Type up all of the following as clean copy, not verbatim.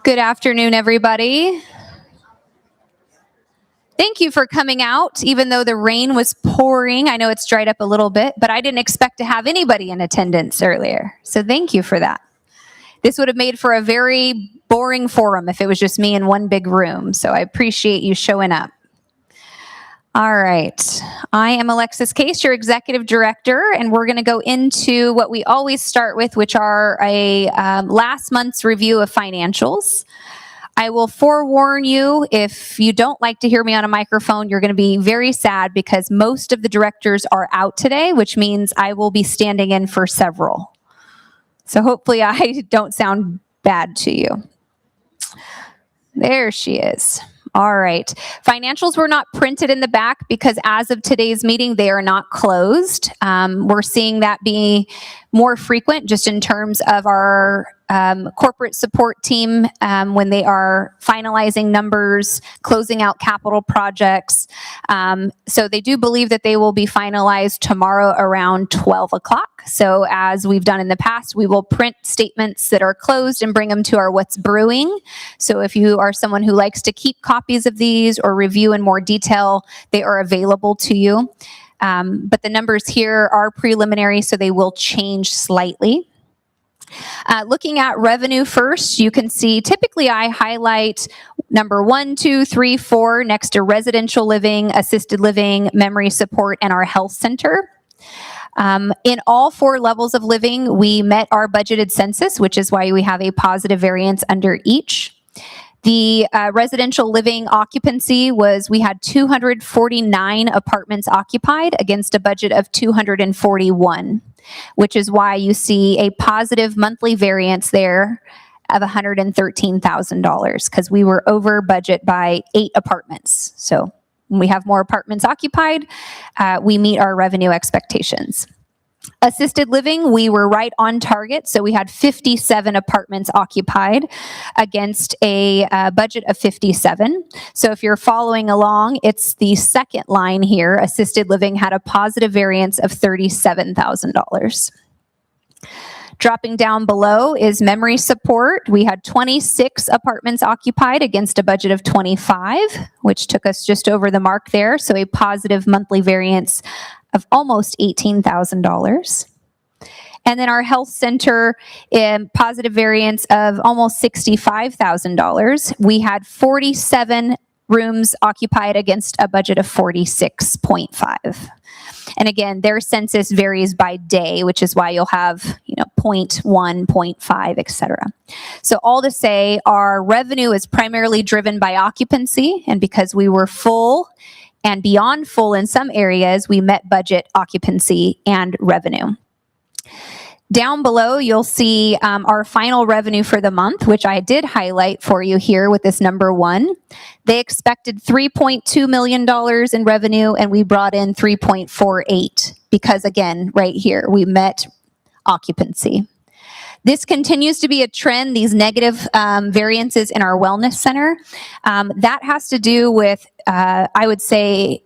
Good afternoon, everybody. Thank you for coming out, even though the rain was pouring. I know it's dried up a little bit, but I didn't expect to have anybody in attendance earlier. So thank you for that. This would have made for a very boring forum if it was just me in one big room. So I appreciate you showing up. All right. I am Alexis Case, your executive director, and we're going to go into what we always start with, which are a last month's review of financials. I will forewarn you, if you don't like to hear me on a microphone, you're going to be very sad because most of the directors are out today, which means I will be standing in for several. So hopefully I don't sound bad to you. There she is. All right. Financials were not printed in the back because as of today's meeting, they are not closed. We're seeing that be more frequent just in terms of our corporate support team when they are finalizing numbers, closing out capital projects. So they do believe that they will be finalized tomorrow around 12 o'clock. So as we've done in the past, we will print statements that are closed and bring them to our What's Brewing. So if you are someone who likes to keep copies of these or review in more detail, they are available to you. But the numbers here are preliminary, so they will change slightly. Looking at revenue first, you can see typically I highlight number 1, 2, 3, 4 next to residential living, assisted living, memory support, and our health center. In all 4 levels of living, we met our budgeted census, which is why we have a positive variance under each. The residential living occupancy we had 249 apartments occupied against a budget of 241, which is why you see a positive monthly variance there of $113,000 because we were over budget by 8 apartments. So when we have more apartments occupied, we meet our revenue expectations. Assisted living, we were right on target. So we had 57 apartments occupied against a budget of 57. So if you're following along, it's the second line here. Assisted living had a positive variance of $37,000. Dropping down below is memory support. We had 26 apartments occupied against a budget of 25, which took us just over the mark there. So a positive monthly variance of almost $18,000. And then our health center, positive variance of almost $65,000. We had 47 rooms occupied against a budget of 46.5. And again, their census varies by day, which is why you'll have, 0.1, 0.5, et cetera. So all to say, our revenue is primarily driven by occupancy, and because we were full and beyond full in some areas, we met budget, occupancy, and revenue. Down below, you'll see our final revenue for the month, which I did highlight for you here with this number 1. They expected $3.2 million in revenue, and we brought in 3.48 because, again, right here, we met occupancy. This continues to be a trend, these negative variances in our wellness center. That has to do with, I would say,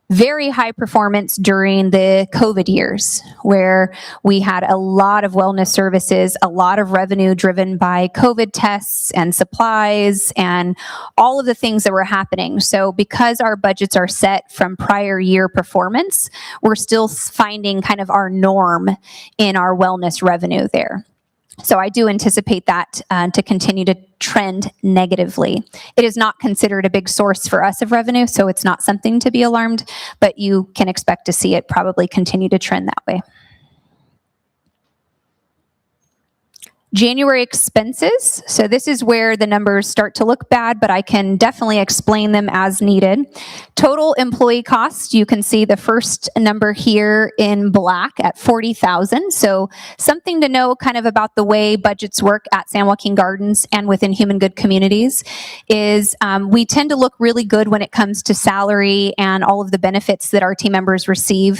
very high performance during the COVID years, where we had a lot of wellness services, a lot of revenue driven by COVID tests and supplies and all of the things that were happening. So because our budgets are set from prior year performance, we're still finding kind of our norm in our wellness revenue there. So I do anticipate that to continue to trend negatively. It is not considered a big source for us of revenue, so it's not something to be alarmed, but you can expect to see it probably continue to trend that way. January expenses. So this is where the numbers start to look bad, but I can definitely explain them as needed. Total employee costs, you can see the first number here in black at $40,000. So something to know kind of about the way budgets work at San Joaquin Gardens and within Human Good Communities is we tend to look really good when it comes to salary and all of the benefits that our team members receive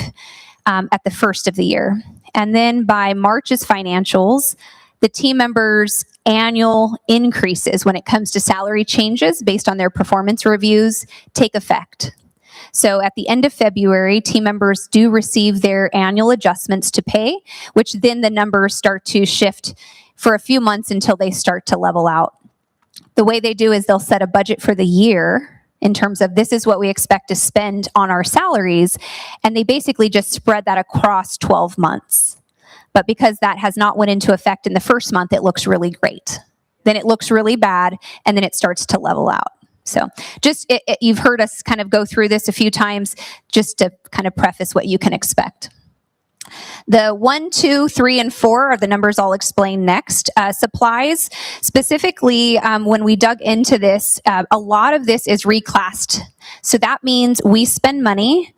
at the first of the year. And then by March's financials, the team members' annual increases when it comes to salary changes based on their performance reviews take effect. So at the end of February, team members do receive their annual adjustments to pay, which then the numbers start to shift for a few months until they start to level out. The way they do is they'll set a budget for the year in terms of this is what we expect to spend on our salaries, and they basically just spread that across 12 months. But because that has not went into effect in the first month, it looks really great. Then it looks really bad, and then it starts to level out. So just, you've heard us kind of go through this a few times just to kind of preface what you can expect. The 1, 2, 3, and 4 are the numbers I'll explain next. Supplies, specifically, when we dug into this, a lot of this is reclassed. So that means we spend money,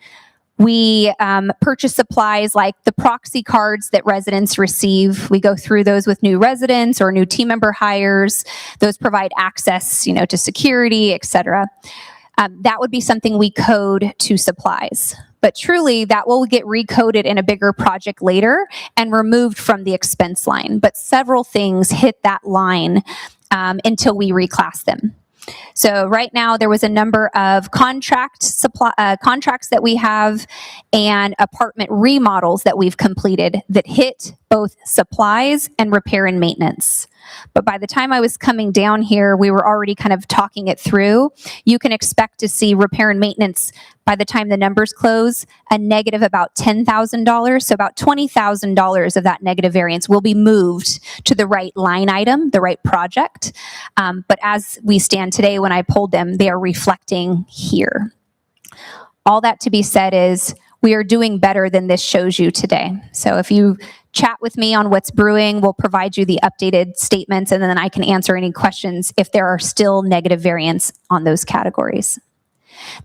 we purchase supplies like the proxy cards that residents receive. We go through those with new residents or new team member hires. Those provide access, to security, et cetera. That would be something we code to supplies. But truly, that will get recoded in a bigger project later and removed from the expense line. But several things hit that line until we reclass them. So right now, there was a number of contracts that we have and apartment remodels that we've completed that hit both supplies and repair and maintenance. But by the time I was coming down here, we were already kind of talking it through. You can expect to see repair and maintenance by the time the numbers close, a negative about $10,000. So about $20,000 of that negative variance will be moved to the right line item, the right project. But as we stand today, when I pulled them, they are reflecting here. All that to be said is we are doing better than this shows you today. So if you chat with me on what's brewing, we'll provide you the updated statements, and then I can answer any questions if there are still negative variance on those categories.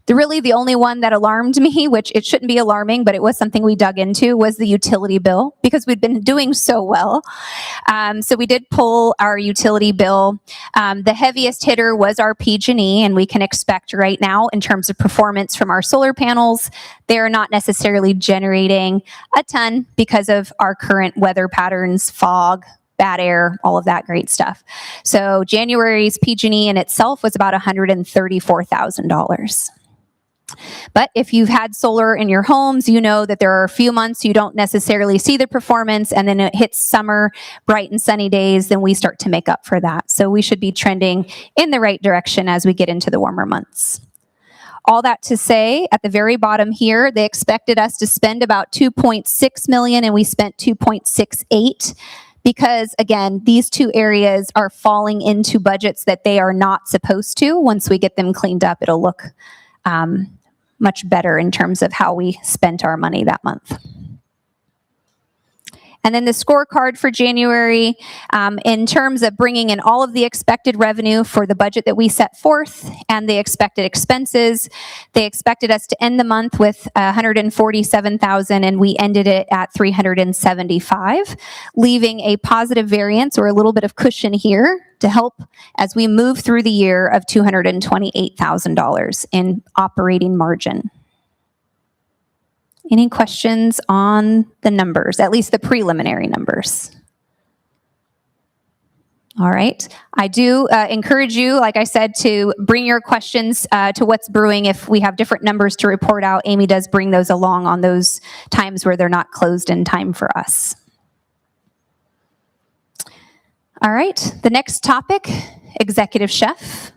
The only one that alarmed me, which it shouldn't be alarming, but it was something we dug into, was the utility bill because we'd been doing so well. So we did pull our utility bill. The heaviest hitter was our PG&E, and we can expect right now in terms of performance from our solar panels, they're not necessarily generating a ton because of our current weather patterns, fog, bad air, all of that great stuff. So January's PG&E in itself was about $134,000. But if you've had solar in your homes, you know that there are a few months you don't necessarily see the performance, and then it hits summer, bright and sunny days, then we start to make up for that. So we should be trending in the right direction as we get into the warmer months. All that to say, at the very bottom here, they expected us to spend about $2.6 million, and we spent $2.68. Because, again, these two areas are falling into budgets that they are not supposed to. Once we get them cleaned up, it'll look much better in terms of how we spent our money that month. And then the scorecard for January, in terms of bringing in all of the expected revenue for the budget that we set forth and the expected expenses, they expected us to end the month with $147,000, and we ended it at $375,000, leaving a positive variance or a little bit of cushion here to help as we move through the year of $228,000 in operating margin. Any questions on the numbers, at least the preliminary numbers? All right. I do encourage you, like I said, to bring your questions to what's brewing. If we have different numbers to report out, Amy does bring those along on those times where they're not closed in time for us. All right. The next topic, executive chef.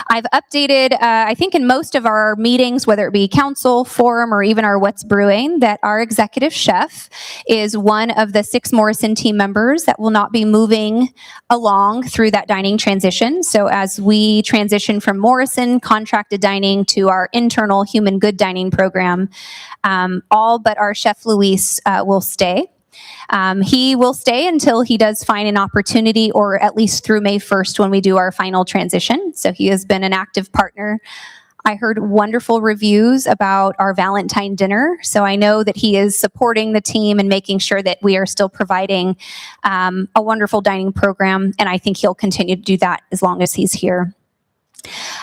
I've updated, I think in most of our meetings, whether it be council, forum, or even our What's Brewing, that our executive chef is one of the 6 Morrison team members that will not be moving along through that dining transition. So as we transition from Morrison contracted dining to our internal human good dining program, all but our chef Luis will stay. He will stay until he does find an opportunity, or at least through May 1st when we do our final transition. So he has been an active partner. I heard wonderful reviews about our Valentine dinner. So I know that he is supporting the team and making sure that we are still providing a wonderful dining program. And I think he'll continue to do that as long as he's here.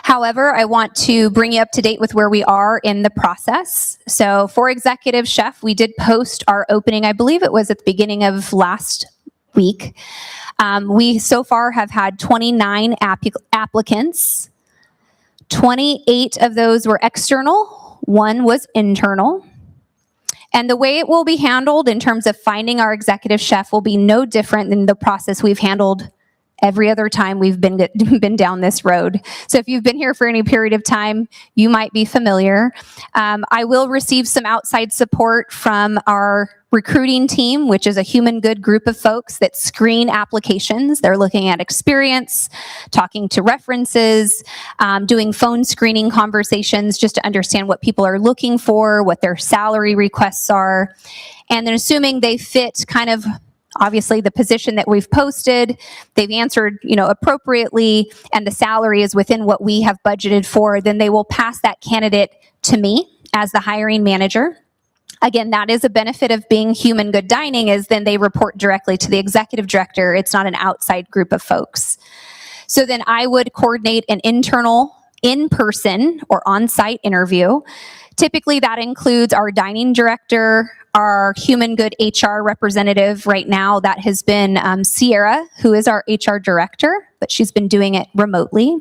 However, I want to bring you up to date with where we are in the process. So for executive chef, we did post our opening, I believe it was at the beginning of last week. We so far have had 29 applicants. 28 of those were external, 1 was internal. And the way it will be handled in terms of finding our executive chef will be no different than the process we've handled every other time we've been down this road. So if you've been here for any period of time, you might be familiar. I will receive some outside support from our recruiting team, which is a human good group of folks that screen applications. They're looking at experience, talking to references, doing phone screening conversations just to understand what people are looking for, what their salary requests are, and then assuming they fit kind of obviously the position that we've posted, they've answered, appropriately, and the salary is within what we have budgeted for, then they will pass that candidate to me as the hiring manager. Again, that is a benefit of being human good dining, is then they report directly to the executive director. It's not an outside group of folks. So then I would coordinate an internal in-person or on-site interview. Typically that includes our dining director, our human good HR representative. Right now that has been Sierra, who is our HR director, but she's been doing it remotely.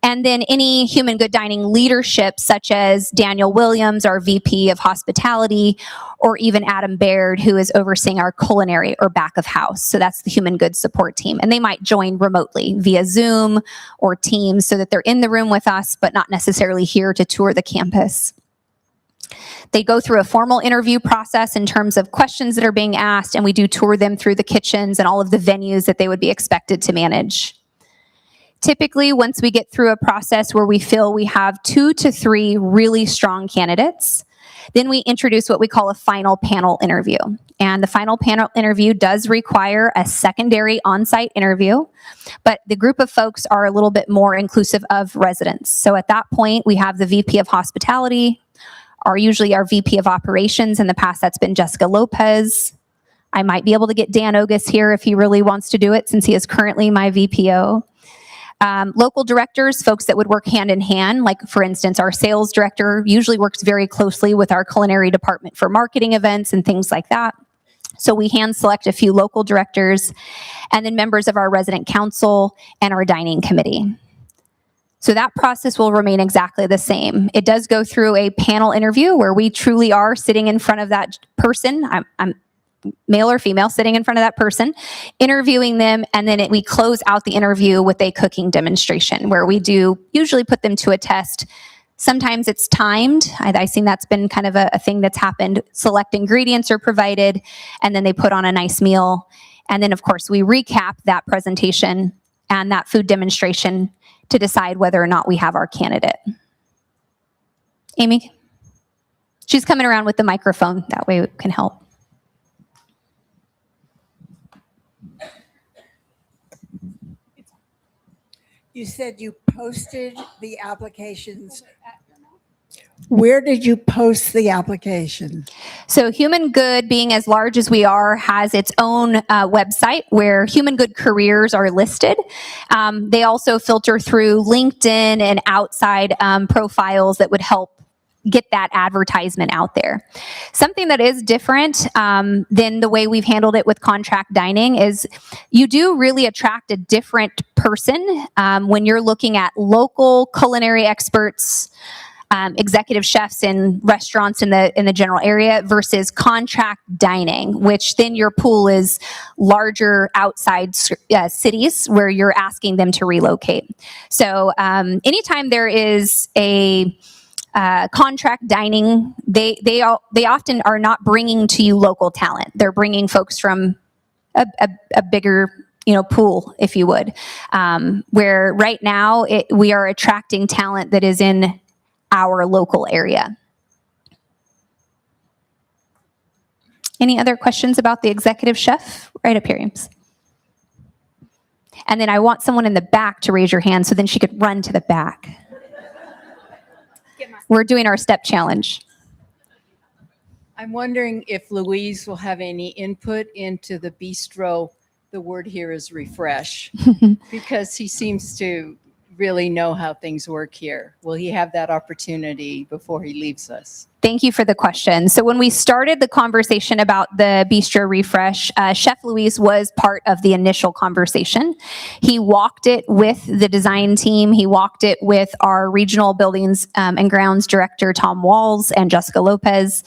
And then any human good dining leadership, such as Daniel Williams, our VP of hospitality, or even Adam Baird, who is overseeing our culinary or back of house. So that's the human good support team. And they might join remotely via Zoom or Teams so that they're in the room with us, but not necessarily here to tour the campus. They go through a formal interview process in terms of questions that are being asked, and we do tour them through the kitchens and all of the venues that they would be expected to manage. Typically, once we get through a process where we feel we have 2 to 3 really strong candidates, then we introduce what we call a final panel interview. And the final panel interview does require a secondary on-site interview, but the group of folks are a little bit more inclusive of residents. So at that point, we have the VP of hospitality, usually our VP of operations. In the past, that's been Jessica Lopez. I might be able to get Dan Ogus here if he really wants to do it, since he is currently my VPO. Local directors, folks that would work hand in hand, like for instance, our sales director usually works very closely with our culinary department for marketing events and things like that. So we hand select a few local directors, and then members of our resident council and our dining committee. So that process will remain exactly the same. It does go through a panel interview where we truly are sitting in front of that person. I'm male or female, sitting in front of that person, interviewing them, and then we close out the interview with a cooking demonstration where we do usually put them to a test. Sometimes it's timed. I've seen that's been kind of a thing that's happened. Select ingredients are provided, and then they put on a nice meal. And then, of course, we recap that presentation and that food demonstration to decide whether or not we have our candidate. Amy? She's coming around with the microphone. That way we can help. You said you posted the applications. Where did you post the application? So Human Good, being as large as we are, has its own website where Human Good careers are listed. They also filter through LinkedIn and outside profiles that would help get that advertisement out there. Something that is different than the way we've handled it with contract dining is you do really attract a different person when you're looking at local culinary experts, executive chefs in restaurants in the general area versus contract dining, which then your pool is larger outside cities where you're asking them to relocate. So anytime there is a contract dining, they often are not bringing to you local talent. They're bringing folks from a bigger pool, if you would. Where right now we are attracting talent that is in our local area. Any other questions about the executive chef? Right up here, Ames. And then I want someone in the back to raise your hand so then she could run to the back. We're doing our step challenge. I'm wondering if Louise will have any input into the bistro. The word here is refresh, because he seems to really know how things work here. Will he have that opportunity before he leaves us? Thank you for the question. So when we started the conversation about the bistro refresh, Chef Louise was part of the initial conversation. He walked it with the design team. He walked it with our regional buildings and grounds director, Tom Walls, and Jessica Lopez.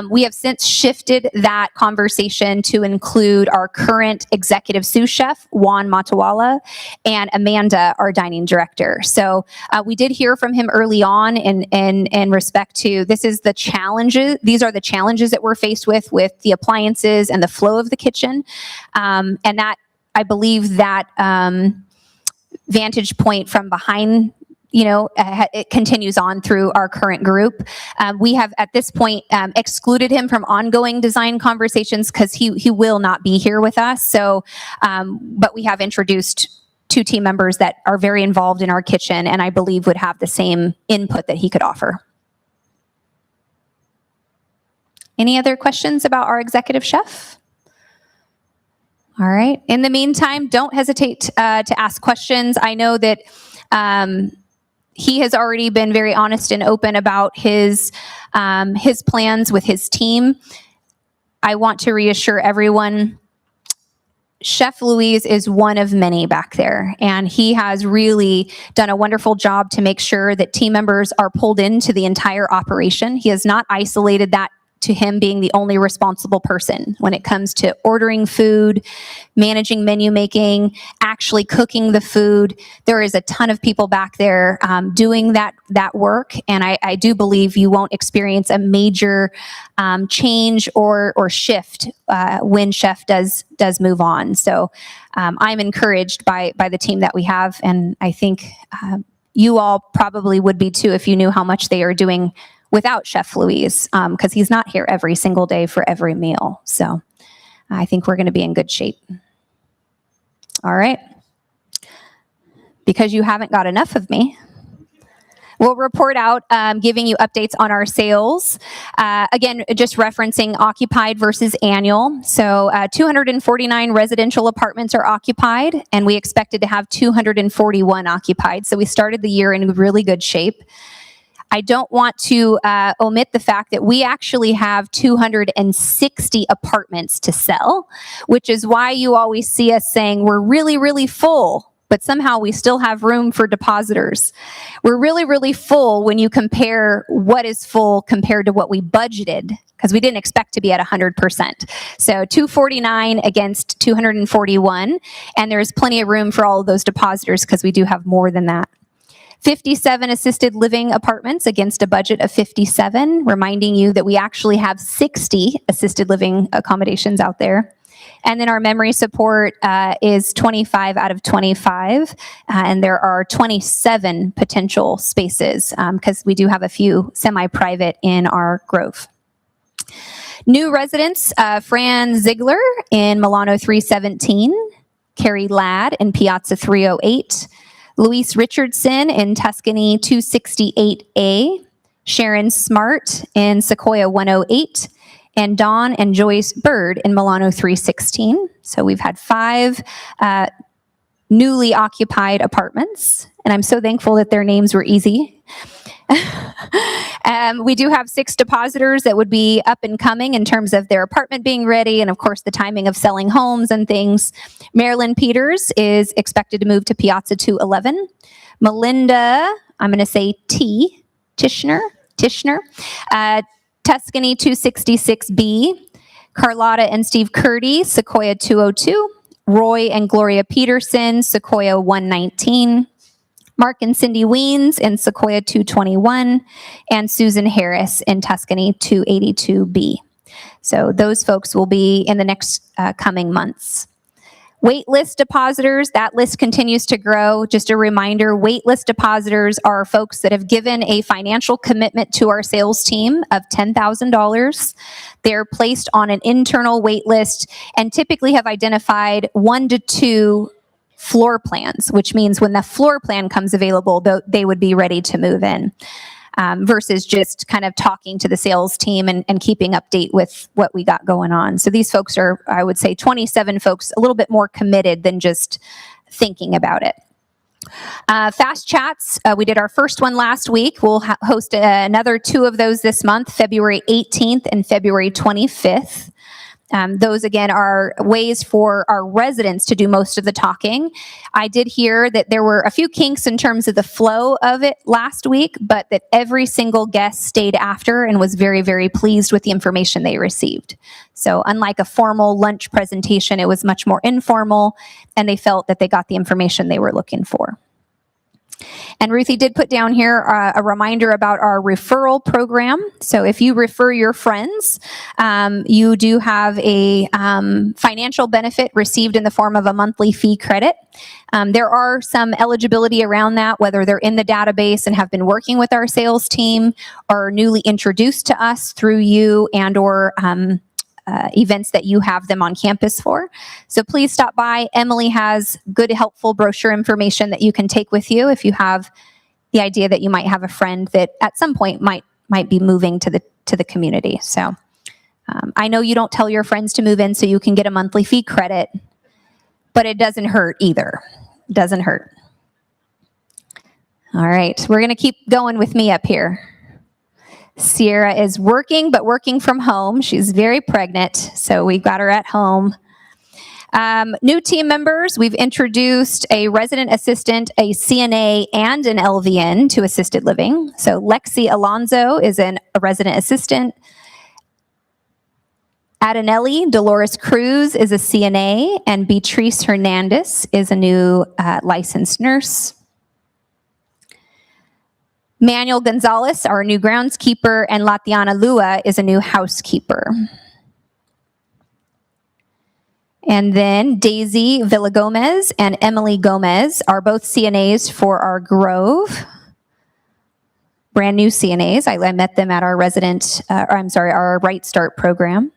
We have since shifted that conversation to include our current executive sous chef, Juan Matawala, and Amanda, our dining director. So we did hear from him early on in respect to this is the challenges. These are the challenges that we're faced with the appliances and the flow of the kitchen. And that, I believe that vantage point from behind, it continues on through our current group. We have at this point excluded him from ongoing design conversations because he will not be here with us. So, but we have introduced 2 team members that are very involved in our kitchen and I believe would have the same input that he could offer. Any other questions about our executive chef? All right. In the meantime, don't hesitate to ask questions. I know that he has already been very honest and open about his plans with his team. I want to reassure everyone, Chef Louise is one of many back there, and he has really done a wonderful job to make sure that team members are pulled into the entire operation. He has not isolated that to him being the only responsible person when it comes to ordering food, managing menu making, actually cooking the food. There is a ton of people back there doing that work, and I do believe you won't experience a major change or shift when Chef does move on. So I'm encouraged by the team that we have, and I think you all probably would be too if you knew how much they are doing without Chef Louise, because he's not here every single day for every meal. So I think we're going to be in good shape. All right. Because you haven't got enough of me, we'll report out, giving you updates on our sales. Again, just referencing occupied versus annual. So 249 residential apartments are occupied, and we expected to have 241 occupied. So we started the year in really good shape. I don't want to omit the fact that we actually have 260 apartments to sell, which is why you always see us saying we're really, really full, but somehow we still have room for depositors. We're really, really full when you compare what is full compared to what we budgeted, because we didn't expect to be at 100%. So 249 against 241, and there's plenty of room for all of those depositors because we do have more than that. 57 assisted living apartments against a budget of 57, reminding you that we actually have 60 assisted living accommodations out there. And then our memory support is 25 out of 25, and there are 27 potential spaces because we do have a few semi-private in our Grove. New residents, Fran Ziegler in Milano 317, Carrie Ladd in Piazza 308, Luis Richardson in Tuscany 268A, Sharon Smart in Sequoia 108, and Dawn and Joyce Bird in Milano 316. So we've had 5 newly occupied apartments, and I'm so thankful that their names were easy. We do have 6 depositors that would be up and coming in terms of their apartment being ready, and of course the timing of selling homes and things. Marilyn Peters is expected to move to Piazza 211. Melinda, I'm going to say Tishner, Tuscany 266B. Carlotta and Steve Curdy, Sequoia 202. Roy and Gloria Peterson, Sequoia 119. Mark and Cindy Weens in Sequoia 221, and Susan Harris in Tuscany 282B. So those folks will be in the next coming months. Waitlist depositors, that list continues to grow. Just a reminder, waitlist depositors are folks that have given a financial commitment to our sales team of $10,000. They're placed on an internal waitlist and typically have identified 1 to 2 floor plans, which means when the floor plan comes available, they would be ready to move in, versus just kind of talking to the sales team and keeping update with what we got going on. So these folks are, I would say, 27 folks, a little bit more committed than just thinking about it. Fast chats, we did our first one last week. We'll host another 2 of those this month, February 18th and February 25th. Those, again, are ways for our residents to do most of the talking. I did hear that there were a few kinks in terms of the flow of it last week, but that every single guest stayed after and was very, very pleased with the information they received. So unlike a formal lunch presentation, it was much more informal, and they felt that they got the information they were looking for. And Ruthie did put down here a reminder about our referral program. So if you refer your friends, you do have a financial benefit received in the form of a monthly fee credit. There are some eligibility around that, whether they're in the database and have been working with our sales team or newly introduced to us through you and or events that you have them on campus for. So please stop by. Emily has good, helpful brochure information that you can take with you if you have the idea that you might have a friend that at some point might be moving to the community. So I know you don't tell your friends to move in so you can get a monthly fee credit, but it doesn't hurt either. It doesn't hurt. All right, we're going to keep going with me up here. Sierra is working, but working from home. She's very pregnant, so we've got her at home. New team members, we've introduced a resident assistant, a CNA, and an LVN to assisted living. So Lexi Alonzo is a resident assistant. Adanelli Dolores Cruz is a CNA, and Beatrice Hernandez is a new licensed nurse. Manuel Gonzalez, our new groundskeeper, and Latiana Lua is a new housekeeper. And then Daisy Villagomez and Emily Gomez are both CNAs for our Grove. Brand new CNAs. I met them at our our Right Start program.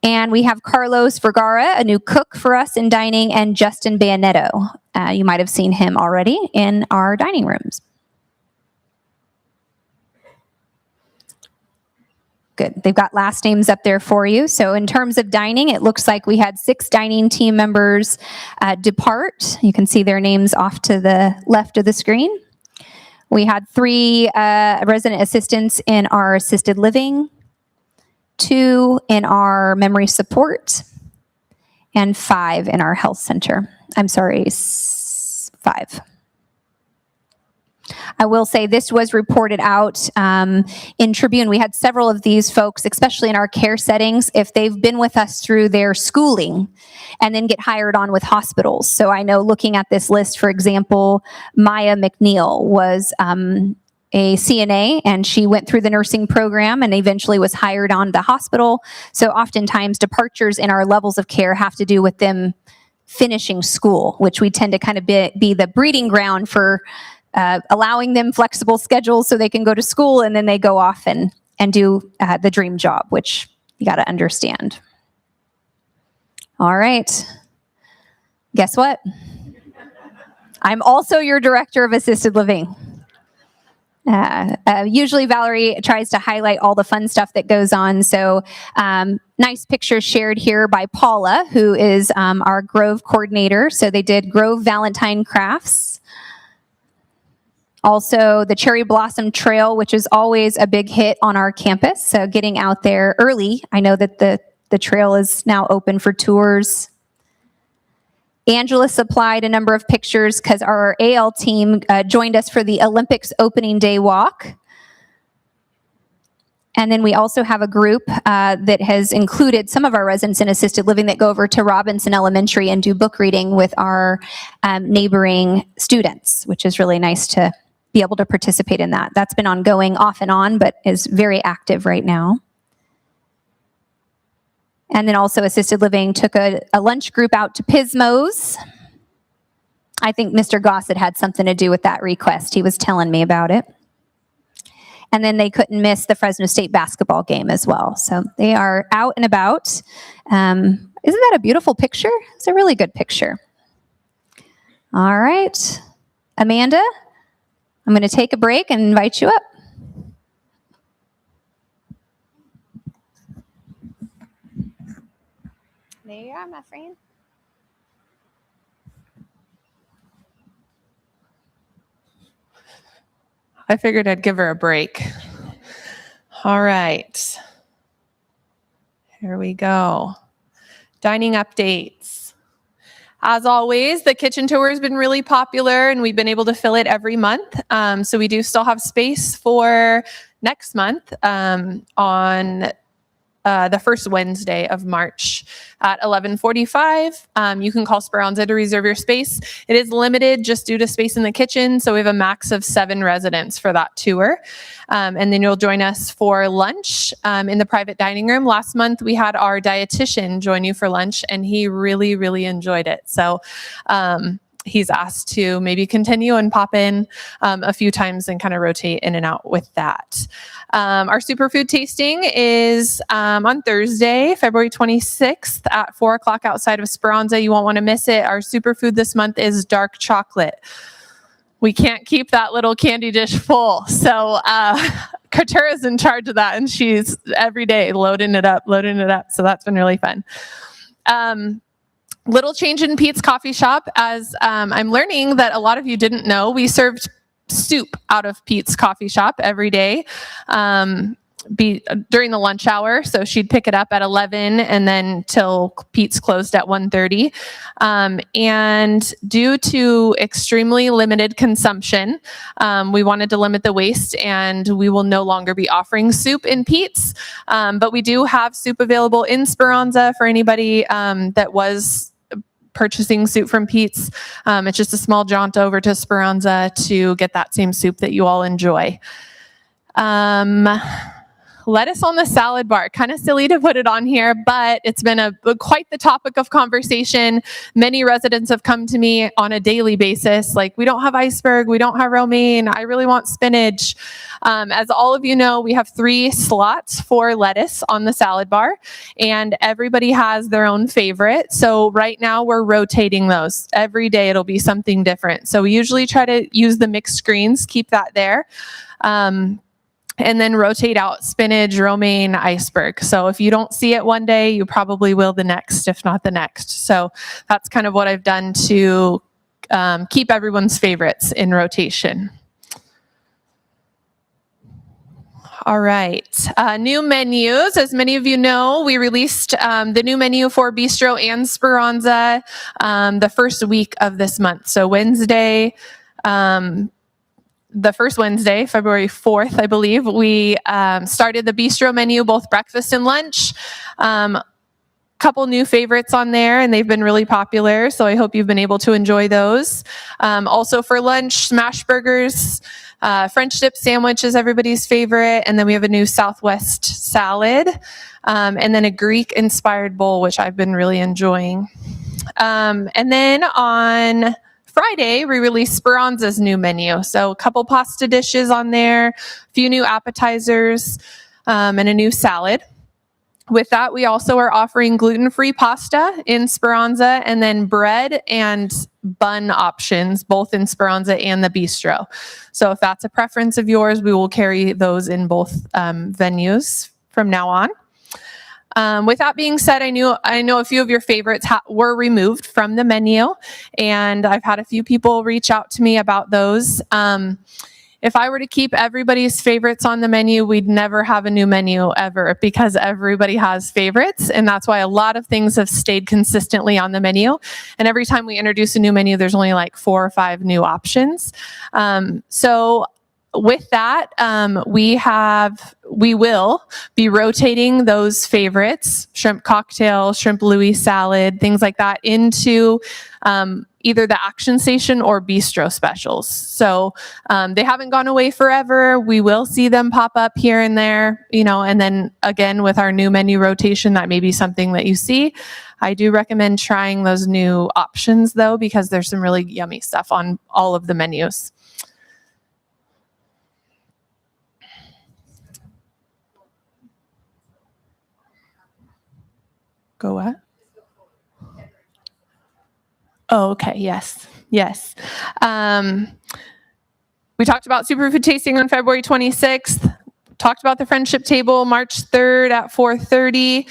And we have Carlos Vergara, a new cook for us in dining, and Justin Bayanetto. You might have seen him already in our dining rooms. Good. They've got last names up there for you. So in terms of dining, it looks like we had 6 dining team members depart. You can see their names off to the left of the screen. We had 3 resident assistants in our assisted living, 2 in our memory support, and 5 in our health center. I'm sorry, 5. I will say this was reported out in Tribune. We had several of these folks, especially in our care settings, if they've been with us through their schooling and then get hired on with hospitals. So I know looking at this list, for example, Maya McNeil was a CNA, and she went through the nursing program and eventually was hired on the hospital. So oftentimes departures in our levels of care have to do with them finishing school, which we tend to kind of be the breeding ground for allowing them flexible schedules so they can go to school and then they go off and do the dream job, which you got to understand. All right. Guess what? I'm also your director of assisted living. Usually Valerie tries to highlight all the fun stuff that goes on. So nice pictures shared here by Paula, who is our Grove coordinator. So they did Grove Valentine Crafts. Also, the Cherry Blossom Trail, which is always a big hit on our campus. So getting out there early. I know that the trail is now open for tours. Angela supplied a number of pictures because our AL team joined us for the Olympics opening day walk. And then we also have a group that has included some of our residents in assisted living that go over to Robinson Elementary and do book reading with our neighboring students, which is really nice to be able to participate in that. That's been ongoing off and on, but is very active right now. And then also assisted living took a lunch group out to Pismo's. I think Mr. Gossett had something to do with that request. He was telling me about it. And then they couldn't miss the Fresno State basketball game as well. So they are out and about. Isn't that a beautiful picture? It's a really good picture. All right. Amanda, I'm going to take a break and invite you up. There you are, my friend. I figured I'd give her a break. All right. Here we go. Dining updates. As always, the kitchen tour has been really popular and we've been able to fill it every month. So we do still have space for next month on the first Wednesday of March at 11:45. You can call Speranza to reserve your space. It is limited just due to space in the kitchen, so we have a max of 7 residents for that tour. And then you'll join us for lunch in the private dining room. Last month, we had our dietitian join you for lunch, and he really, really enjoyed it. So he's asked to maybe continue and pop in a few times and kind of rotate in and out with that. Our superfood tasting is on Thursday, February 26th at 4 o'clock outside of Speranza. You won't want to miss it. Our superfood this month is dark chocolate. We can't keep that little candy dish full. So Katura's in charge of that, and she's every day loading it up. So that's been really fun. Little change in Pete's Coffee Shop. As I'm learning that a lot of you didn't know, we served soup out of Pete's Coffee Shop every day during the lunch hour. So she'd pick it up at 11 and then till Pete's closed at 1:30. And due to extremely limited consumption, we wanted to limit the waste, and we will no longer be offering soup in Pete's. But we do have soup available in Speranza for anybody that was purchasing soup from Pete's. It's just a small jaunt over to Speranza to get that same soup that you all enjoy. Lettuce on the salad bar. Kind of silly to put it on here, but it's been quite the topic of conversation. Many residents have come to me on a daily basis, like, we don't have iceberg, we don't have romaine, I really want spinach. As all of you know, we have 3 slots for lettuce on the salad bar, and everybody has their own favorite. So right now we're rotating those. Every day it'll be something different. So we usually try to use the mixed screens, keep that there. And then rotate out spinach, romaine, iceberg. So if you don't see it one day, you probably will the next, if not the next. So that's kind of what I've done to keep everyone's favorites in rotation. All right. New menus. As many of you know, we released the new menu for Bistro and Speranza the first week of this month. So Wednesday, the first Wednesday, February 4th, I believe, we started the bistro menu, both breakfast and lunch. Couple new favorites on there, and they've been really popular, so I hope you've been able to enjoy those. Also for lunch, smash burgers, French dip sandwich is everybody's favorite, and then we have a new Southwest salad, and then a Greek-inspired bowl, which I've been really enjoying. And then on Friday, we released Speranza's new menu. So a couple pasta dishes on there, a few new appetizers, and a new salad. With that, we also are offering gluten-free pasta in Speranza, and then bread and bun options, both in Speranza and the bistro. So if that's a preference of yours, we will carry those in both venues from now on. With that being said, I know a few of your favorites were removed from the menu, and I've had a few people reach out to me about those. If I were to keep everybody's favorites on the menu, we'd never have a new menu ever, because everybody has favorites, and that's why a lot of things have stayed consistently on the menu. And every time we introduce a new menu, there's only like 4 or 5 new options. So with that, we will be rotating those favorites, shrimp cocktail, shrimp Louis salad, things like that, into either the action station or bistro specials. So they haven't gone away forever. We will see them pop up here and there, and then again with our new menu rotation, that may be something that you see. I do recommend trying those new options though, because there's some really yummy stuff on all of the menus. Go what? Oh, okay. Yes. We talked about superfood tasting on February 26th. talked about the friendship table, March 3rd at 4:30.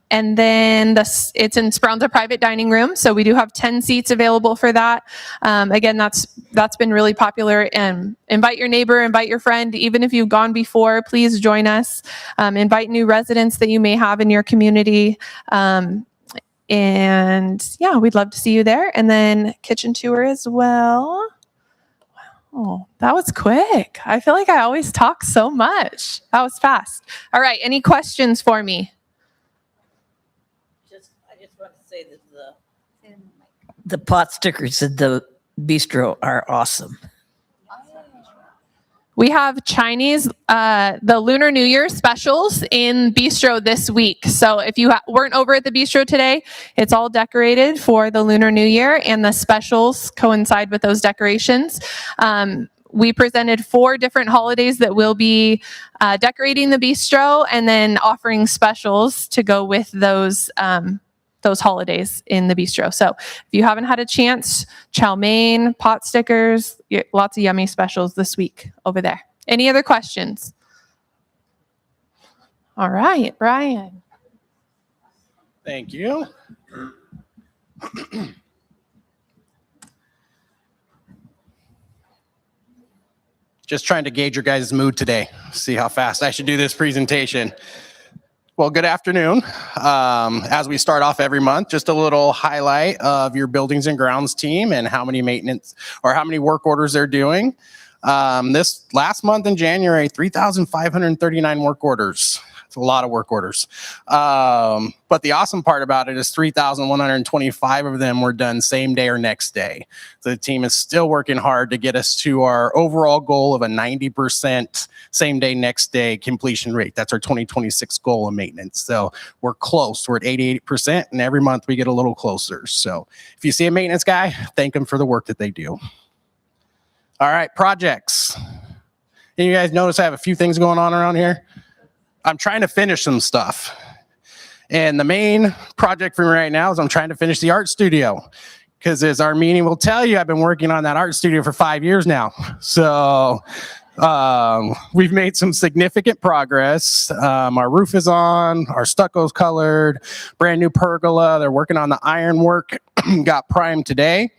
And then it's in Speranza Private Dining Room. So we do have 10 seats available for that. Again, that's been really popular. And invite your neighbor, invite your friend. Even if you've gone before, please join us. Invite new residents that you may have in your community. And yeah, we'd love to see you there. And then kitchen tour as well. Oh, that was quick. I feel like I always talk so much. That was fast. All right, any questions for me? I just want to say that the pot stickers at the bistro are awesome. We have Chinese, the Lunar New Year specials in Bistro this week. So if you weren't over at the Bistro today, it's all decorated for the Lunar New Year, and the specials coincide with those decorations. We presented 4 different holidays that will be decorating the Bistro and then offering specials to go with those holidays in the Bistro. So if you haven't had a chance, chow mein, pot stickers, lots of yummy specials this week over there. Any other questions? All right, Brian. Thank you. Just trying to gauge your guys' mood today, see how fast I should do this presentation. Well, good afternoon. As we start off every month, just a little highlight of your buildings and grounds team and how many maintenance or how many work orders they're doing. This last month in January, 3,539 work orders. It's a lot of work orders. But the awesome part about it is 3,125 of them were done same day or next day. So the team is still working hard to get us to our overall goal of a 90% same day, next day completion rate. That's our 2026 goal of maintenance. So we're close. We're at 88%, and every month we get a little closer. So if you see a maintenance guy, thank them for the work that they do. All right, projects. And you guys notice I have a few things going on around here? I'm trying to finish some stuff. And the main project for me right now is I'm trying to finish the art studio. Because as our meeting will tell you, I've been working on that art studio for 5 years now. So we've made some significant progress. Our roof is on, our stucco's colored, brand new pergola. They're working on the ironwork, got primed today.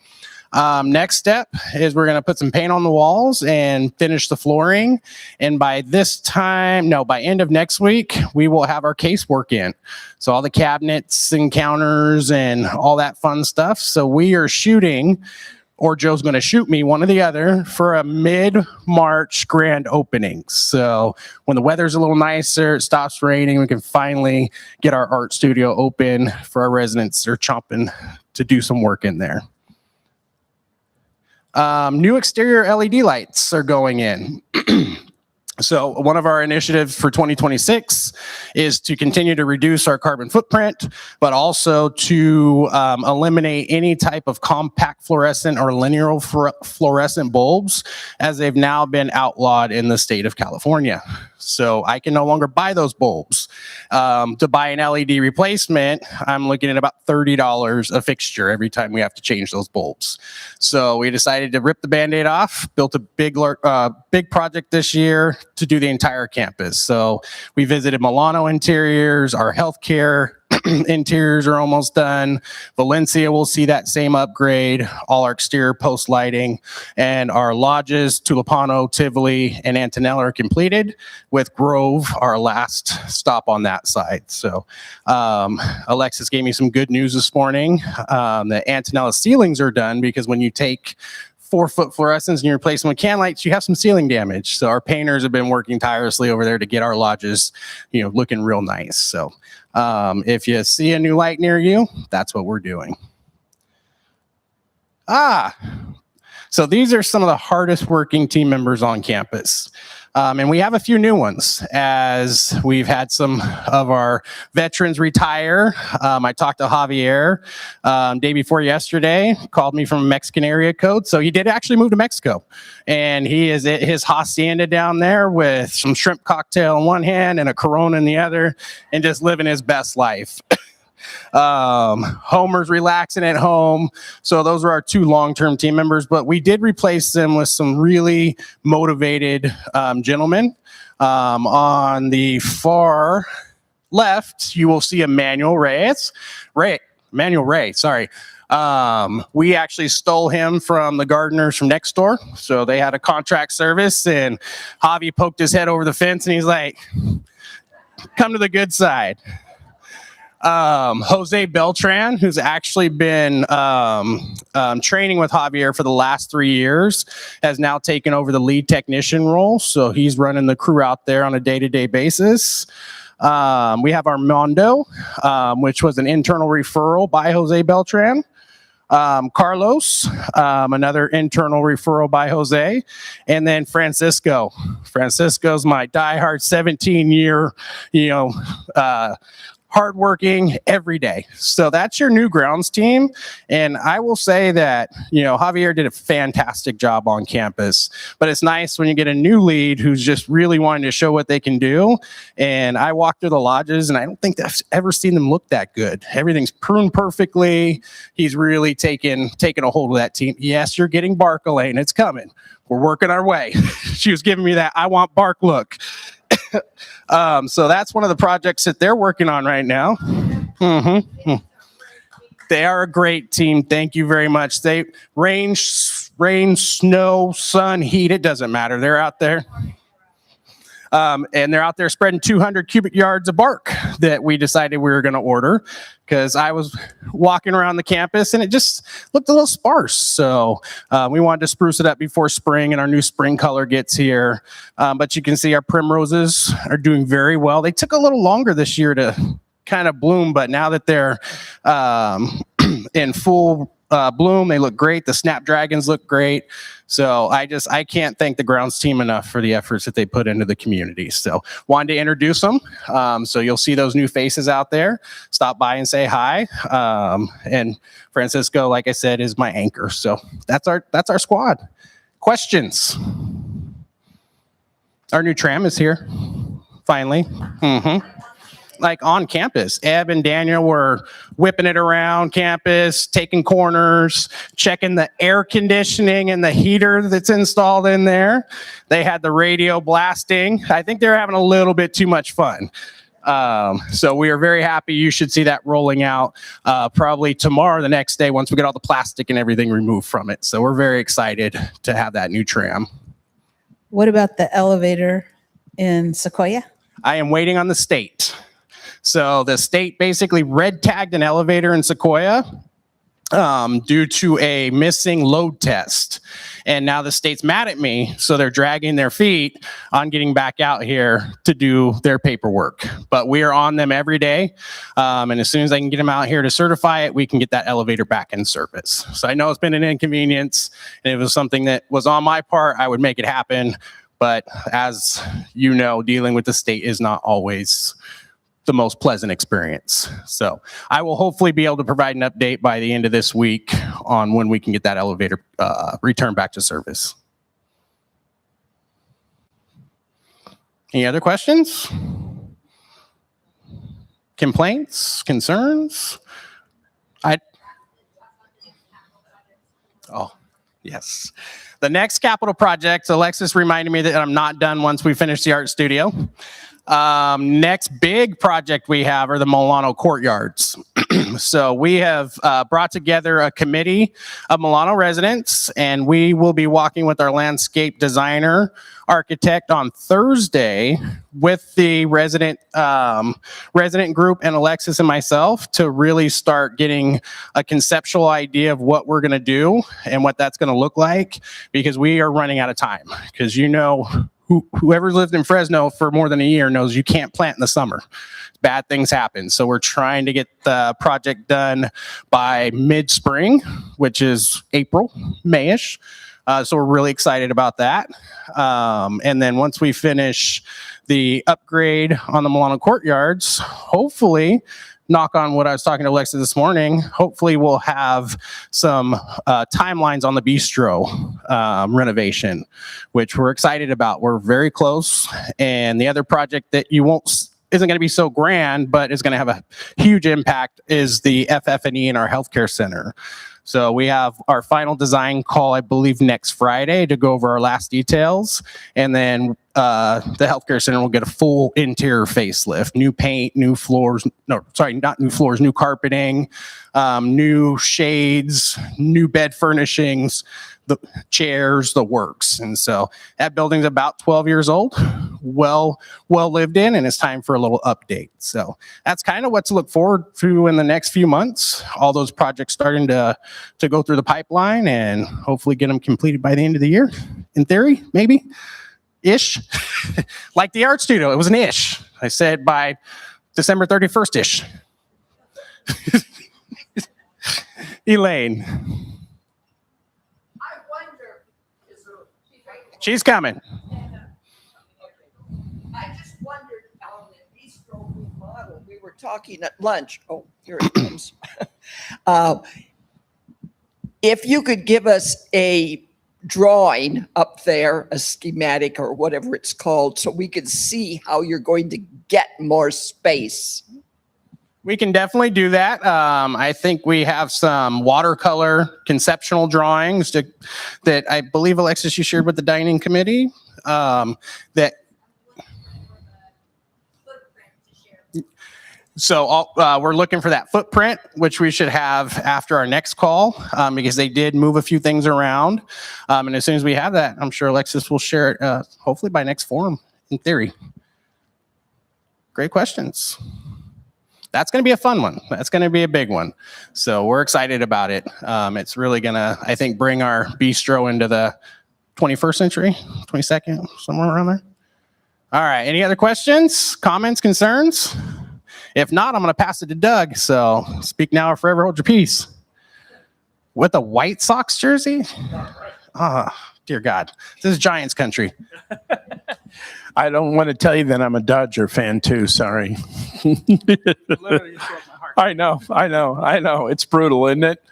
Next step is we're going to put some paint on the walls and finish the flooring. And by end of next week, we will have our casework in. So all the cabinets and counters and all that fun stuff. So we are shooting, or Joe's going to shoot me, one or the other, for a mid-March grand opening. So when the weather's a little nicer, it stops raining, we can finally get our art studio open for our residents. They're chomping to do some work in there. New exterior LED lights are going in. So one of our initiatives for 2026 is to continue to reduce our carbon footprint, but also to eliminate any type of compact fluorescent or linear fluorescent bulbs, as they've now been outlawed in the state of California. So I can no longer buy those bulbs. To buy an LED replacement, I'm looking at about $30 a fixture every time we have to change those bulbs. So we decided to rip the Band-Aid off, built a big project this year to do the entire campus. So we visited Milano Interiors, our healthcare interiors are almost done. Valencia will see that same upgrade, all our exterior post lighting, and our lodges, Tulipano, Tivoli, and Antonella are completed, with Grove, our last stop on that side. So Alexis gave me some good news this morning. The Antonella ceilings are done, because when you take 4-foot fluorescents and you replace them with can lights, you have some ceiling damage. So our painters have been working tirelessly over there to get our lodges, looking real nice. So if you see a new light near you, that's what we're doing. So these are some of the hardest working team members on campus. And we have a few new ones, as we've had some of our veterans retire. I talked to Javier day before yesterday, called me from a Mexican area code. So he did actually move to Mexico. And he is at his hacienda down there with some shrimp cocktail in one hand and a Corona in the other, and just living his best life. Homer's relaxing at home. So those are our 2 long-term team members, but we did replace them with some really motivated gentlemen. On the far left, you will see Emmanuel Reyes. Emmanuel Ray, sorry. We actually stole him from the gardeners from next door. So they had a contract service, and Javi poked his head over the fence and he's like, come to the good side. Jose Beltran, who's actually been training with Javier for the last 3 years, has now taken over the lead technician role. So he's running the crew out there on a day-to-day basis. We have Armando, which was an internal referral by Jose Beltran. Carlos, another internal referral by Jose, and then Francisco. Francisco's my diehard 17-year, hardworking every day. So that's your new grounds team. And I will say that, Javier did a fantastic job on campus, but it's nice when you get a new lead who's just really wanting to show what they can do. And I walked through the lodges and I don't think I've ever seen them look that good. Everything's pruned perfectly. He's really taken a hold of that team. Yes, you're getting Bark, Elaine. It's coming. We're working our way. She was giving me that I want Bark look. So that's one of the projects that they're working on right now. They are a great team. Thank you very much. They rain, snow, sun, heat, it doesn't matter. They're out there. And they're out there spreading 200 cubic yards of bark that we decided we were going to order because I was walking around the campus and it just looked a little sparse. So we wanted to spruce it up before spring, and our new spring color gets here. But you can see our primroses are doing very well. They took a little longer this year to kind of bloom, but now that they're in full bloom, they look great. The snapdragons look great. So I can't thank the grounds team enough for the efforts that they put into the community. So wanted to introduce them. So you'll see those new faces out there. Stop by and say hi. And Francisco, like I said, is my anchor. So that's our squad. Questions? Our new tram is here. Finally. Like on campus. Eb and Daniel were whipping it around campus, taking corners, checking the air conditioning and the heater that's installed in there. They had the radio blasting. I think they're having a little bit too much fun. So we are very happy. You should see that rolling out probably tomorrow, the next day, once we get all the plastic and everything removed from it. So we're very excited to have that new tram. What about the elevator in Sequoia? I am waiting on the state. So the state basically red tagged an elevator in Sequoia due to a missing load test. And now the state's mad at me, so they're dragging their feet on getting back out here to do their paperwork. But we are on them every day. And as soon as I can get them out here to certify it, we can get that elevator back in service. So I know it's been an inconvenience, and if it was something that was on my part, I would make it happen. But as you know, dealing with the state is not always the most pleasant experience. So I will hopefully be able to provide an update by the end of this week on when we can get that elevator returned back to service. Any other questions? Complaints? Concerns? Oh, yes. The next capital project, Alexis reminded me that I'm not done once we finish the art studio. Next big project we have are the Milano courtyards. So we have brought together a committee of Milano residents, and we will be walking with our landscape designer, architect on Thursday with the resident group and Alexis and myself to really start getting a conceptual idea of what we're going to do and what that's going to look like, because we are running out of time. Because whoever's lived in Fresno for more than a year knows you can't plant in the summer. Bad things happen. So we're trying to get the project done by mid-spring, which is April, May-ish. So we're really excited about that. And then once we finish the upgrade on the Milano courtyards, hopefully, knock on what I was talking to Alexa this morning, hopefully we'll have some timelines on the bistro renovation, which we're excited about. We're very close. And the other project that you won't isn't going to be so grand, but is going to have a huge impact is the FF&E in our healthcare center. So we have our final design call, I believe, next Friday to go over our last details. And then the healthcare center will get a full interior facelift, new paint, new floors, no, sorry, not new floors, new carpeting, new shades, new bed furnishings, the chairs, the works. And so that building's about 12 years old, well lived in, and it's time for a little update. So that's kind of what to look forward to in the next few months. All those projects starting to go through the pipeline and hopefully get them completed by the end of the year. In theory, maybe ish. Like the art studio, it was an ish. I said by December 31st ish. Elaine. She's coming. I just wondered on the bistro remodel, we were talking at lunch. Oh, here it comes. If you could give us a drawing up there, a schematic or whatever it's called, so we could see how you're going to get more space. We can definitely do that. I think we have some watercolor conceptual drawings that I believe, Alexis, you shared with the dining committee. So we're looking for that footprint, which we should have after our next call, because they did move a few things around. And as soon as we have that, I'm sure Alexis will share it, hopefully by next forum, in theory. Great questions. That's going to be a fun one. That's going to be a big one. So we're excited about it. It's really going to, I think, bring our bistro into the 21st century, 22nd, somewhere around there. All right. Any other questions, comments, concerns? If not, I'm going to pass it to Doug. So speak now or forever hold your peace. With a White Sox jersey? Dear God. This is Giants country. I don't want to tell you that I'm a Dodger fan too. Sorry. I know. It's brutal, isn't it?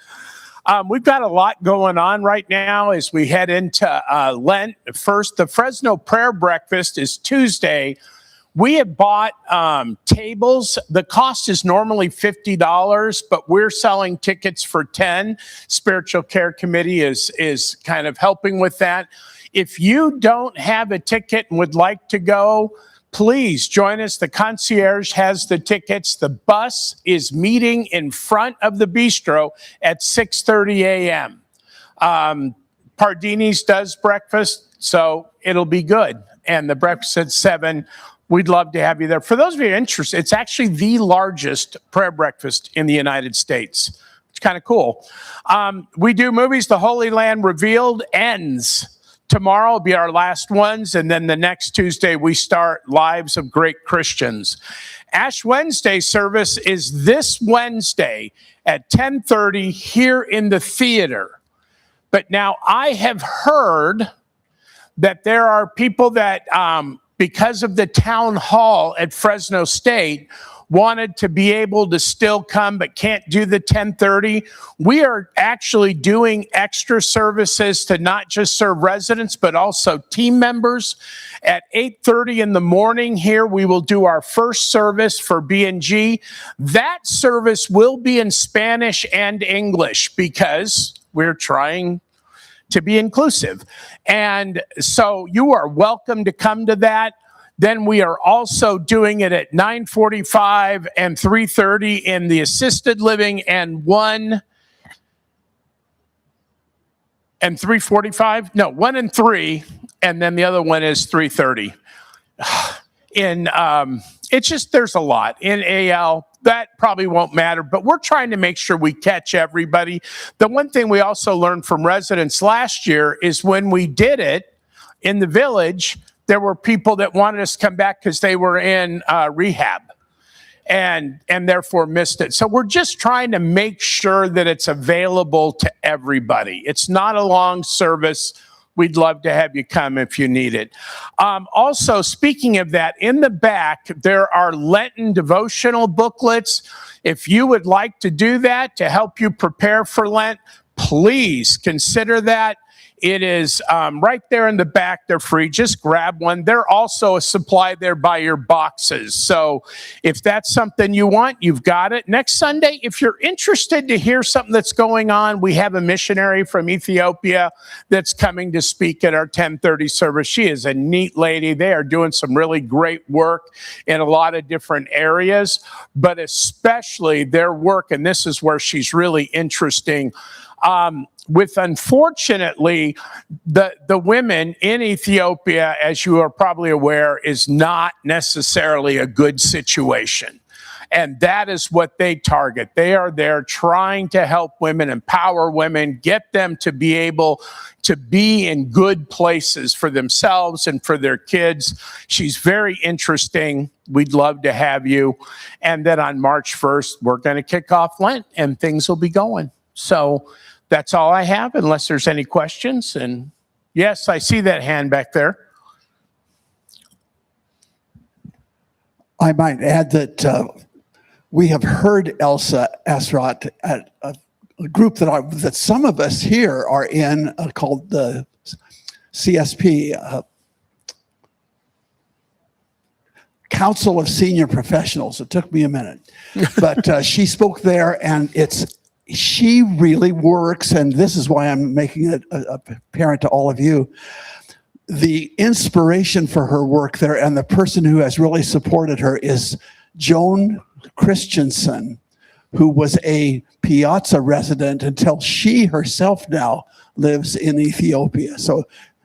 We've got a lot going on right now as we head into Lent. First, the Fresno Prayer Breakfast is Tuesday. We have bought tables. The cost is normally $50, but we're selling tickets for $10. Spiritual Care Committee is kind of helping with that. If you don't have a ticket and would like to go, please join us. The concierge has the tickets. The bus is meeting in front of the bistro at 6:30 a.m. Pardini's does breakfast, so it'll be good. And the breakfast at 7. We'd love to have you there. For those of you interested, it's actually the largest prayer breakfast in the United States. It's kind of cool. We do movies. The Holy Land Revealed ends tomorrow. Will be our last ones. And then the next Tuesday, we start Lives of Great Christians. Ash Wednesday service is this Wednesday at 10:30 here in the theater. But now I have heard that there are people that, because of the town hall at Fresno State, wanted to be able to still come but can't do the 10:30. We are actually doing extra services to not just serve residents but also team members. At 8:30 in the morning here, we will do our first service for B&G. That service will be in Spanish and English because we're trying to be inclusive. And so you are welcome to come to that. Then we are also doing it at 9:45 and 3:30 in the assisted living and 1 and 3:45. No, 1 and 3. And then the other one is 3:30. It's just, there's a lot in AL. That probably won't matter, but we're trying to make sure we catch everybody. The one thing we also learned from residents last year is when we did it in the village, there were people that wanted us to come back because they were in rehab and therefore missed it. So we're just trying to make sure that it's available to everybody. It's not a long service. We'd love to have you come if you need it. Also, speaking of that, in the back, there are Lenten devotional booklets. If you would like to do that to help you prepare for Lent, please consider that. It is right there in the back. They're free. Just grab one. They're also a supply there by your boxes. So if that's something you want, you've got it. Next Sunday, if you're interested to hear something that's going on, we have a missionary from Ethiopia that's coming to speak at our 10:30 service. She is a neat lady. They are doing some really great work in a lot of different areas, but especially their work, and this is where she's really interesting, with unfortunately the women in Ethiopia, as you are probably aware, is not necessarily a good situation. And that is what they target. They are there trying to help women, empower women, get them to be able to be in good places for themselves and for their kids. She's very interesting. We'd love to have you. And then on March 1st, we're going to kick off Lent and things will be going. So that's all I have, unless there's any questions. And yes, I see that hand back there. I might add that we have heard Elsa Asrat at a group that some of us here are in, called the CSP, Council of Senior Professionals. It took me a minute, but she spoke there, and she really works, and this is why I'm making it apparent to all of you. The inspiration for her work there, and the person who has really supported her, is Joan Christensen, who was a Piazza resident until she herself now lives in Ethiopia. So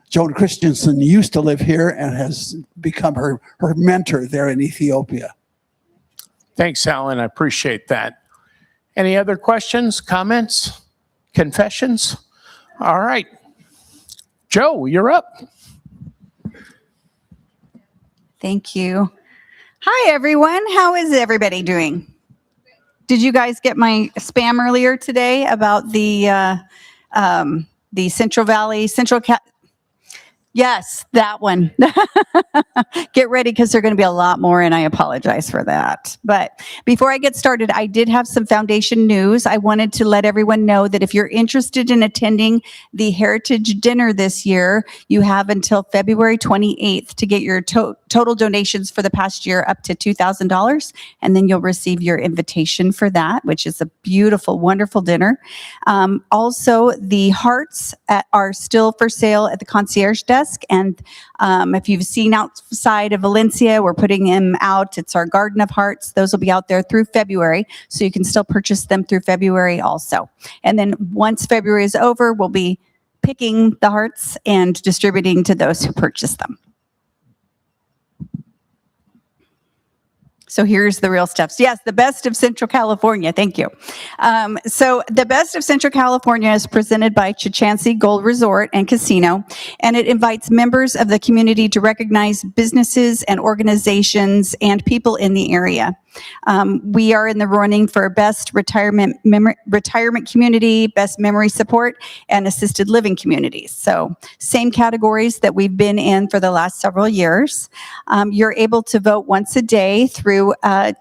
Joan Christensen used to live here and has become her mentor there in Ethiopia. Thanks, Alan. I appreciate that. Any other questions, comments, confessions? All right. Joe, you're up. Thank you. Hi, everyone. How is everybody doing? Did you guys get my spam earlier today about the Central Valley, Yes, that one. Get ready, because there are going to be a lot more, and I apologize for that. But before I get started, I did have some foundation news. I wanted to let everyone know that if you're interested in attending the Heritage Dinner this year, you have until February 28th to get your total donations for the past year up to $2,000, and then you'll receive your invitation for that, which is a beautiful, wonderful dinner. Also, the hearts are still for sale at the concierge desk. And if you've seen outside of Valencia, we're putting them out. It's our Garden of Hearts. Those will be out there through February, so you can still purchase them through February also. And then once February is over, we'll be picking the hearts and distributing to those who purchase them. So here's the real stuff. Yes, the Best of Central California. Thank you. So the Best of Central California is presented by Chachansey Gold Resort and Casino, and it invites members of the community to recognize businesses and organizations and people in the area. We are in the running for Best Retirement Community, Best Memory Support, and Assisted Living Communities. So same categories that we've been in for the last several years. You're able to vote once a day through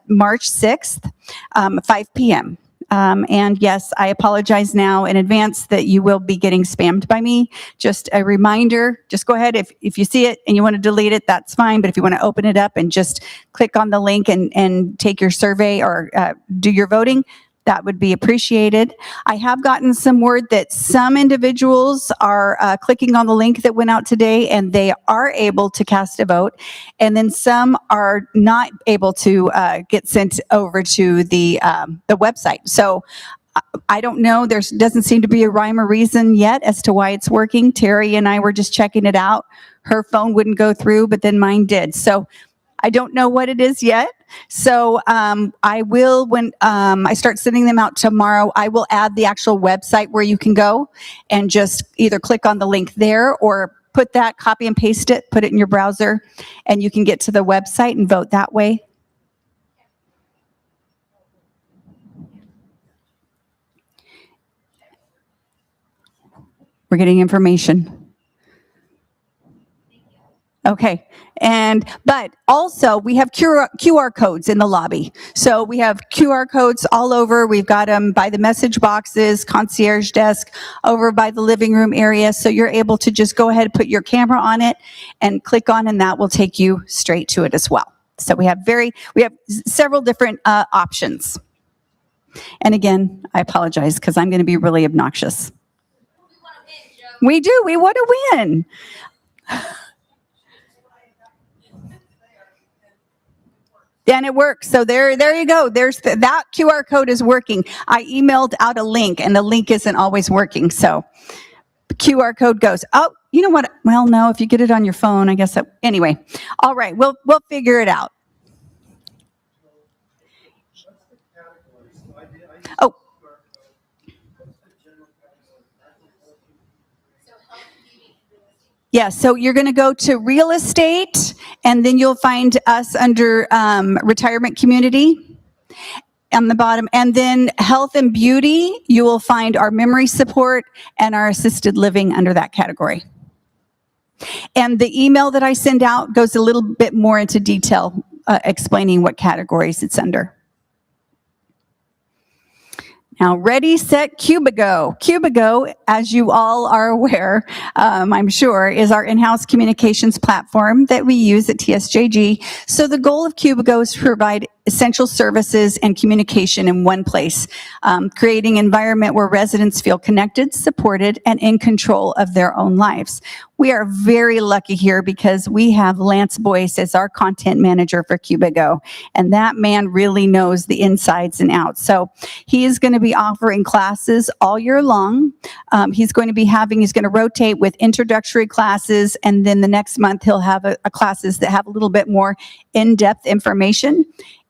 March 6th, 5 p.m. And yes, I apologize now in advance that you will be getting spammed by me. Just a reminder, just go ahead. If you see it and you want to delete it, that's fine. But if you want to open it up and just click on the link and take your survey or do your voting, that would be appreciated. I have gotten some word that some individuals are clicking on the link that went out today, and they are able to cast a vote. And then some are not able to get sent over to the website. So I don't know. There doesn't seem to be a rhyme or reason yet as to why it's working. Terry and I were just checking it out. Her phone wouldn't go through, but then mine did. So I don't know what it is yet. So I will, when I start sending them out tomorrow, I will add the actual website where you can go and just either click on the link there or put that, copy and paste it, put it in your browser, and you can get to the website and vote that way. We're getting information. Okay. But also we have QR codes in the lobby. So we have QR codes all over. We've got them by the message boxes, concierge desk, over by the living room area. So you're able to just go ahead and put your camera on it and click on, and that will take you straight to it as well. So we have several different options. And again, I apologize because I'm going to be really obnoxious. We do. We want to win. And it works. So there you go. That QR code is working. I emailed out a link, and the link isn't always working. So the QR code goes. Oh, you know what? Well, no. If you get it on your phone, I guess. Anyway, all right. We'll figure it out. Oh. Yeah, so you're going to go to real estate, and then you'll find us under retirement community on the bottom. And then health and beauty, you will find our memory support and our assisted living under that category. And the email that I send out goes a little bit more into detail, explaining what categories it's under. Now, Ready, Set, Cubigo. Cubigo, as you all are aware, I'm sure, is our in-house communications platform that we use at TSJG. So the goal of Cubigo is to provide essential services and communication in one place, creating an environment where residents feel connected, supported, and in control of their own lives. We are very lucky here because we have Lance Boyce as our content manager for Cubigo, and that man really knows the insides and outs. So he is going to be offering classes all year long. He's going to rotate with introductory classes, and then the next month he'll have a classes that have a little bit more in-depth information.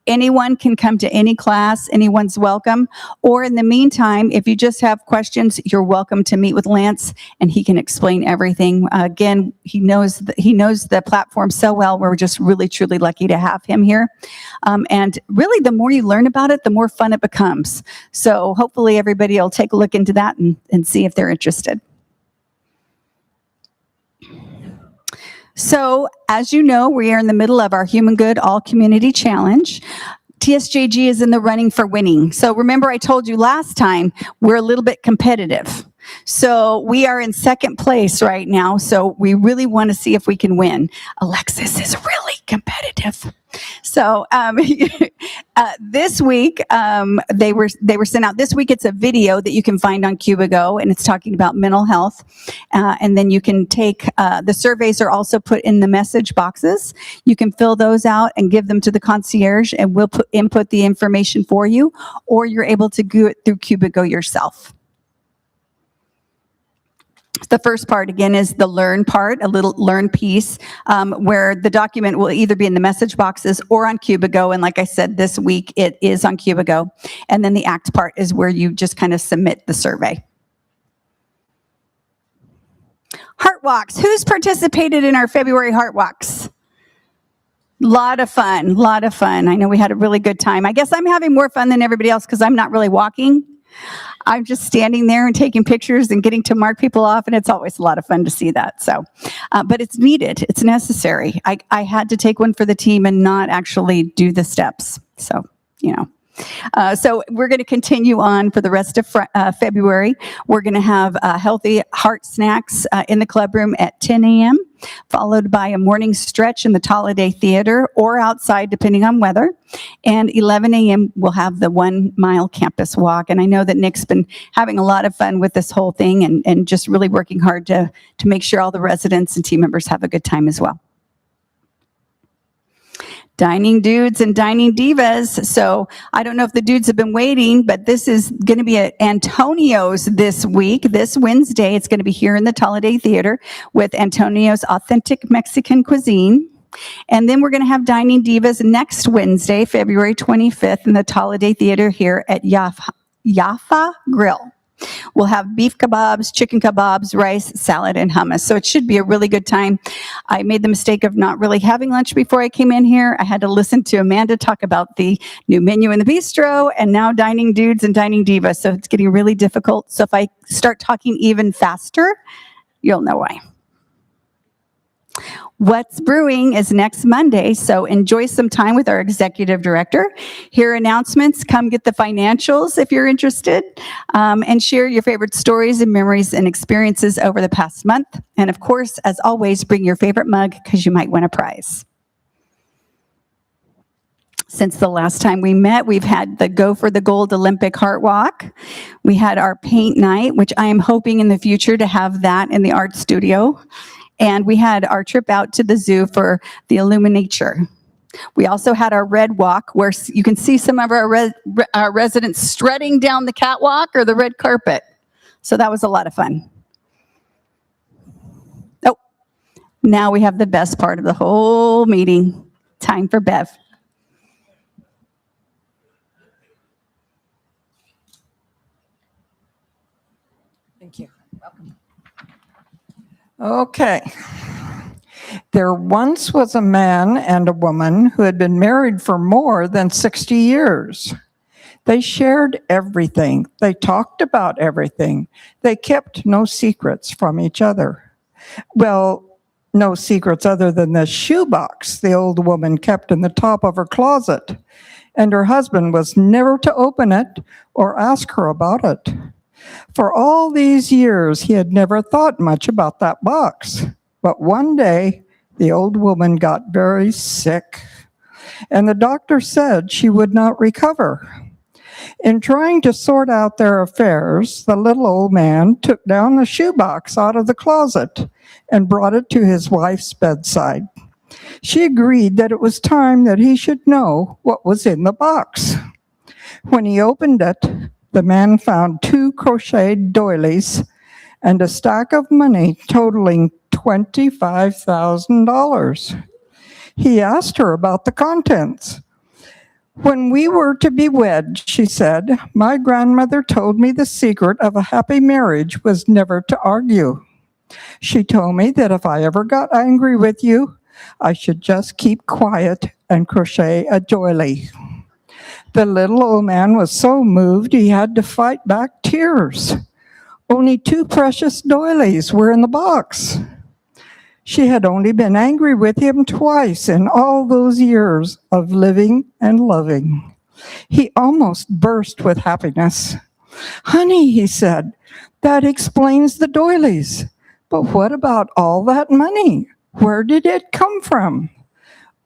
Anyone can come to any class. Anyone's welcome. Or in the meantime, if you just have questions, you're welcome to meet with Lance, and he can explain everything. Again, he knows the platform so well. We're just really, truly lucky to have him here. And really, the more you learn about it, the more fun it becomes. So hopefully everybody will take a look into that and see if they're interested. So, as you know, we are in the middle of our Human Good All Community Challenge. TSJG is in the running for winning. So remember I told you last time, we're a little bit competitive. So we are in second place right now. So we really want to see if we can win. Alexis is really competitive. So this week, they were sent out. This week, it's a video that you can find on Cubigo, and it's talking about mental health. And then you can take, the surveys are also put in the message boxes. You can fill those out and give them to the concierge, and we'll input the information for you, or you're able to do it through Cubigo yourself. The first part, again, is the learn part, a little learn piece, where the document will either be in the message boxes or on Cubigo. And like I said, this week it is on Cubigo. And then the act part is where you just kind of submit the survey. Heart Walks. Who's participated in our February Heart Walks? Lot of fun. I know we had a really good time. I guess I'm having more fun than everybody else because I'm not really walking. I'm just standing there and taking pictures and getting to mark people off, and it's always a lot of fun to see that. So, but it's needed. It's necessary. I had to take one for the team and not actually do the steps. So, you know. So we're going to continue on for the rest of February. We're going to have healthy heart snacks in the club room at 10 a.m., followed by a morning stretch in the Talladay Theater or outside, depending on weather. And 11 a.m., we'll have the 1 mile campus walk. And I know that Nick's been having a lot of fun with this whole thing and just really working hard to make sure all the residents and team members have a good time as well. Dining Dudes and Dining Divas. So I don't know if the dudes have been waiting, but this is going to be at Antonio's this week, this Wednesday. It's going to be here in the Talladay Theater with Antonio's Authentic Mexican Cuisine. And then we're going to have Dining Divas next Wednesday, February 25th in the Talladay Theater here at Jaffa Grill. We'll have beef kebabs, chicken kebabs, rice, salad, and hummus. So it should be a really good time. I made the mistake of not really having lunch before I came in here. I had to listen to Amanda talk about the new menu in the bistro and now Dining Dudes and Dining Divas. So it's getting really difficult. So if I start talking even faster, you'll know why. What's Brewing is next Monday, so enjoy some time with our executive director. Hear announcements, come get the financials if you're interested, and share your favorite stories and memories and experiences over the past month. And of course, as always, bring your favorite mug because you might win a prize. Since the last time we met, we've had the Go for the Gold Olympic Heart Walk. We had our paint night, which I am hoping in the future to have that in the art studio. And we had our trip out to the zoo for the Illuminature. We also had our red walk where you can see some of our residents strutting down the catwalk or the red carpet. So that was a lot of fun. Oh, now we have the best part of the whole meeting. Time for Bev. Thank you. Okay. There once was a man and a woman who had been married for more than 60 years. They shared everything. They talked about everything. They kept no secrets from each other. Well, no secrets other than the shoebox the old woman kept in the top of her closet, and her husband was never to open it or ask her about it. For all these years, he had never thought much about that box. But one day, the old woman got very sick, and the doctor said she would not recover. In trying to sort out their affairs, the little old man took down the shoebox out of the closet and brought it to his wife's bedside. She agreed that it was time that he should know what was in the box. When he opened it, the man found 2 crocheted doilies and a stack of money totaling $25,000. He asked her about the contents. When we were to be wed, she said, my grandmother told me the secret of a happy marriage was never to argue. She told me that if I ever got angry with you, I should just keep quiet and crochet a doily. The little old man was so moved he had to fight back tears. Only 2 precious doilies were in the box. She had only been angry with him twice in all those years of living and loving. He almost burst with happiness. Honey, he said, that explains the doilies. But what about all that money? Where did it come from?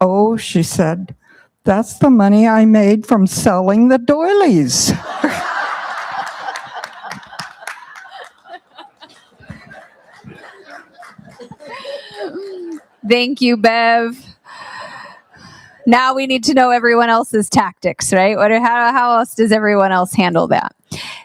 Oh, she said, that's the money I made from selling the doilies. Thank you, Bev. Now we need to know everyone else's tactics, right? How else does everyone else handle that?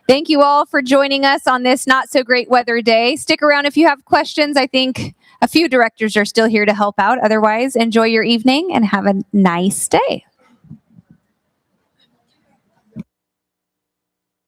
Thank you all for joining us on this not so great weather day. Stick around if you have questions. I think a few directors are still here to help out. Otherwise, enjoy your evening and have a nice day.